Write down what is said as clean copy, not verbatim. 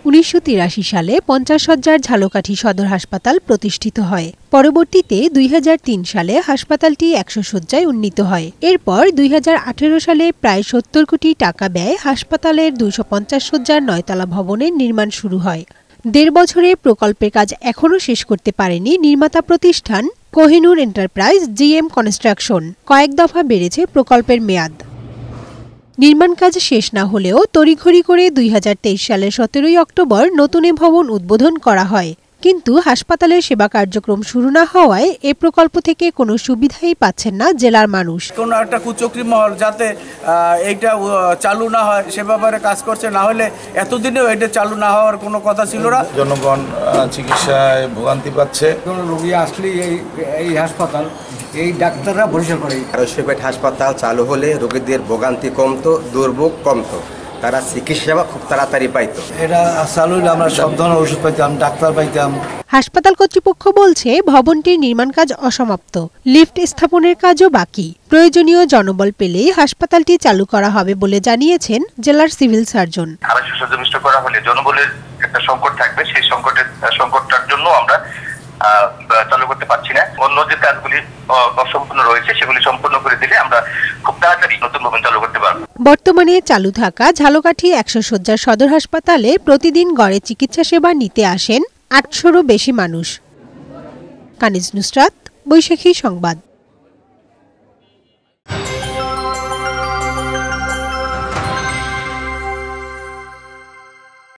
1983 সালে 50 শয্যার ঝালকাঠি সদর হাসপাতাল প্রতিষ্ঠিত হয়। পরবর্তীতে 2003 সালে হাসপাতালটি 100 শয্যায় উন্নীত হয়। এরপর 2018 সালে প্রায় 70 কোটি টাকা ব্যয়ে হাসপাতালের 250 শয্যার 9তলা ভবনের নির্মাণ শুরু হয়। 1.5 বছরে প্রকল্পের কাজ এখনও শেষ করতে পারেনি নির্মাতা প্রতিষ্ঠান কোহিনুর এন্টারপ্রাইজ জিএম কনস্ট্রাকশন। কয়েক দফা বেড়েছে প্রকল্পের মেয়াদ। নির্মাণ কাজ শেষ না হলেও তড়িঘড়ি করে 2023 সালের 17 অক্টোবর নতুন ভবন উদ্বোধন করা হয়। কিন্তু হাসপাতালের সেবা কার্যক্রম শুরু না হওয়ায় এ প্রকল্প থেকে কোনো সুবিধাই পাচ্ছেন না জেলার মানুষ। কোনো একটা কুচক্রী মহল যাতে এইটা চালু না হয় সে ব্যাপারে কাজ করছে, না হলে এতদিনেও এটা চালু না হওয়ার কোনো কথা ছিল না। জনগণ চিকিৎসায় ভোগান্তি পাচ্ছে। কোনো রোগী আসলে এই হাসপাতাল এই ডাক্তাররা পরিষেবা করে। আরশিপেট হাসপাতাল চালু হলে রোগীদের ভোগান্তি কমতো, দুর্ভোগ কমতো, তারা চিকিৎসা সেবা খুব তাড়াতাড়ি পাইতো। এটা চালু হলে আমরা সব ধরনের ওষুধ পাইতাম, ডাক্তার পাইতাম। হাসপাতাল কর্তৃপক্ষ বলছে ভবনটির নির্মাণ কাজ অসমাপ্ত, লিফট স্থাপনের কাজও বাকি। প্রয়োজনীয় জনবল পেলেই হাসপাতালটি চালু করা হবে বলে জানিয়েছেন জেলার সিভিল সার্জন। 250 শয্যা করা হলে জনবলের একটা সংকট থাকবে, সেই সংকটটার জন্য আমরা চালু করতে পারছি না। অন্য যে কাজগুলি অসম্পূর্ণ রয়েছে সেগুলি সম্পূর্ণ করে দিলে আমরা খুব তাড়াতাড়ি নতুন ভবন চালু করতে পারব। বর্তমানে চালু থাকা ঝালকাঠি 100 শয্যার সদর হাসপাতালে প্রতিদিন গড়ে চিকিৎসা সেবা নিতে আসেন 800-রও বেশি মানুষ। কানিজ নুসরাত, বৈশাখী সংবাদ।